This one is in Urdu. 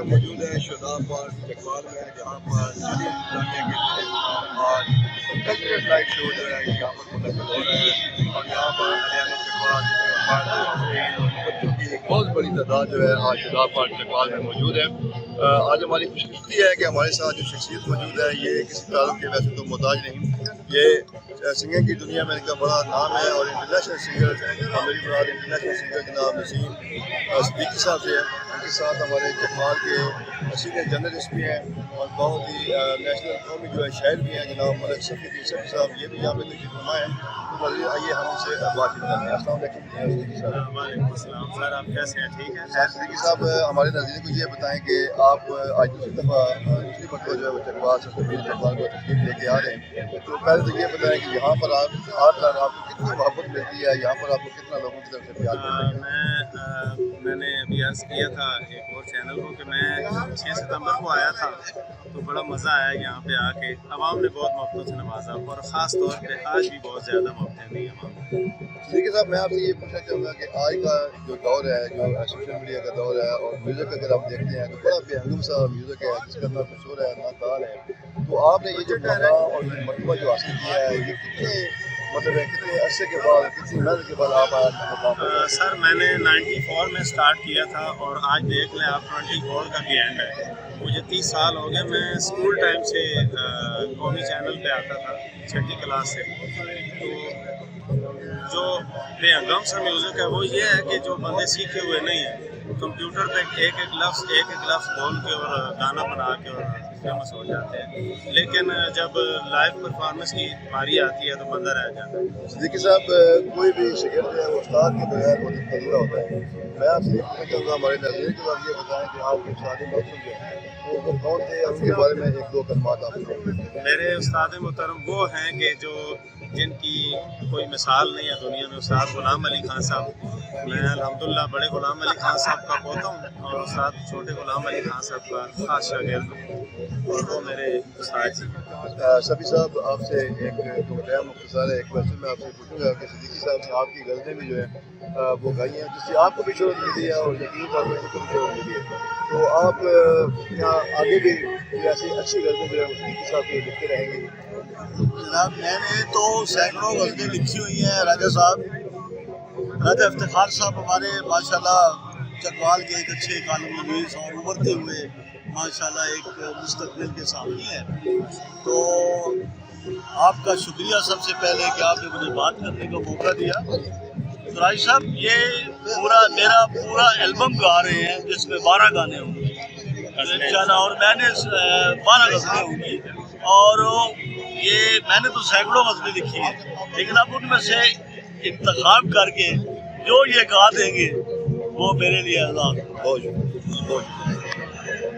موجود ہیں شاندار پارک چکوال میں، جہاں پر کلچرل لائٹ شو جو ہے یہاں پر منعقد ہو رہا ہے، اور یہاں پر چکوال بچوں کی ایک بہت بڑی تعداد جو ہے آج شاندار پارک چکوال میں موجود ہے۔ آج ہماری خوش قسمتی ہے کہ ہمارے ساتھ جو شخصیت موجود ہے یہ کسی تعلق کے ویسے تو محتاج نہیں، یہ سنگنگ کی دنیا میں ان کا بڑا نام ہے، اور انٹرنیشنل سنگر اور میری مراد انٹرنیشنل سنگر جناب نسیم صدیقی صاحب سے ہے، ان کے ساتھ ہمارے چکوال کے سینئر جرنلسٹ بھی ہیں اور بہت ہی نیشنل قومی جو ہے شاعر بھی ہیں جناب صدیقی صاحب، یہ بھی یہاں پہ تشریف فرما ہے۔ تو آئیے ہم ان سے بات چیت کرتے ہیں۔ السلام علیکم صدیقی صاحب۔ وعلیکم السلام سر، آپ کیسے ہیں؟ ٹھیک ہے صدیقی صاحب، ہمارے ناظرین کو یہ بتائیں کہ آپ آج دوسری مرتبہ جو ہے وہ چکوال سے چکوال کو تشریف لے کے آ رہے ہیں، تو پہلے تو یہ بتائیں کہ یہاں پر آپ کر آپ کو کتنی محبت ملتی ہے، یہاں پر آپ کو کتنا لوگوں کی طرف سے پیار ملتا ہے؟ میں نے ابھی عرض کیا تھا ایک اور چینل کو کہ میں 6 ستمبر کو آیا تھا، تو بڑا مزہ آیا یہاں پہ آ کے، عوام نے بہت محبتوں سے نوازا، اور خاص طور پہ آج بھی بہت زیادہ محبتیں دی عوام نے۔ صدیقی صاحب، میں آپ سے یہ پوچھنا چاہوں گا کہ آج کا جو دور ہے، جو سوشل میڈیا کا دور ہے، اور میوزک اگر آپ دیکھتے ہیں تو بڑا بے ہنگم سا میوزک ہے جس کا نہ کچھ ہو رہا ہے نہ تال ہے، تو آپ نے یہ جو مقام اور یہ مرتبہ جو حاصل کیا ہے، یہ کتنے کتنے عرصے کے بعد، کتنی محنت کے بعد آپ آج مقام پر؟ سر میں نے 94 میں سٹارٹ کیا تھا، اور آج دیکھ لیں آپ 24 کا بھی اینڈ ہے۔ مجھے 30 سال ہو گئے، میں اسکول ٹائم سے قومی چینل پہ آتا تھا 6ٹھی کلاس سے۔ تو جو بے ہنگم سا میوزک ہے وہ یہ ہے کہ جو بندے سیکھے ہوئے نہیں ہیں، کمپیوٹر پہ ایک ایک لفظ بول کے اور گانا بنا کے اور فیمس ہو جاتے ہیں، لیکن جب لائیو پرفارمنس کی باری آتی ہے تو بندہ رہ جاتا ہے۔ صدیقی صاحب، کوئی بھی شاگرد ہے وہ استاد کے بغیر بہت ادھورا ہوتا ہے۔ میں آپ سے یہ پوچھنا چاہوں گا، ہمارے ناظرین کو آپ یہ بتائیں کہ آپ کے استاد محترم جو ہیں وہ کون تھے، اور ان کے بارے میں ایک دو کلمات آپ کو۔ میرے استاد محترم وہ ہیں کہ جن کی کوئی مثال نہیں ہے دنیا میں، استاد غلام علی خان صاحب۔ میں الحمدللہ بڑے غلام علی خان صاحب کا پوتا ہوں، اور استاد چھوٹے غلام علی خان صاحب کا خاص شاگرد ہوں، اور وہ میرے استاد جی۔ سبھی صاحب، آپ سے ایک مختصر ہے ایک کوشچن میں آپ سے پوچھوں گا کہ صدیقی صاحب نے آپ کی غزلیں بھی جو ہیں وہ گائی ہیں، جس سے آپ کو بھی شہرت ملی ہے اور یقین طور پر ان کو بھی شہرت ملی ہے، تو آپ یہاں آگے بھی ایسی اچھی غزلیں جو ہے صدیقی صاحب کی لکھتے رہیں گے؟ جناب میں نے تو سینکڑوں غزلیں لکھی ہوئی ہیں راجہ صاحب، راجہ افتخار صاحب ہمارے ماشاءاللہ چکوال کے ایک اچھے کالم نویس اور ابھرتے ہوئے ماشاءاللہ ایک مستقبل کے سامنے ہیں۔ تو آپ کا شکریہ سب سے پہلے کہ آپ نے مجھے بات کرنے کا موقع دیا۔ تو راج صاحب، یہ میرا پورا البم گا رہے ہیں جس میں 12 گانے ہوں گے انشاءاللہ، اور میں نے 12 غزلیں ہوں گی، اور یہ میں نے تو سینکڑوں غزلیں لکھی ہیں، لیکن اب ان میں سے انتخاب کر کے جو یہ گا دیں گے وہ میرے لیے عذاب ہے۔ بہت شکریہ۔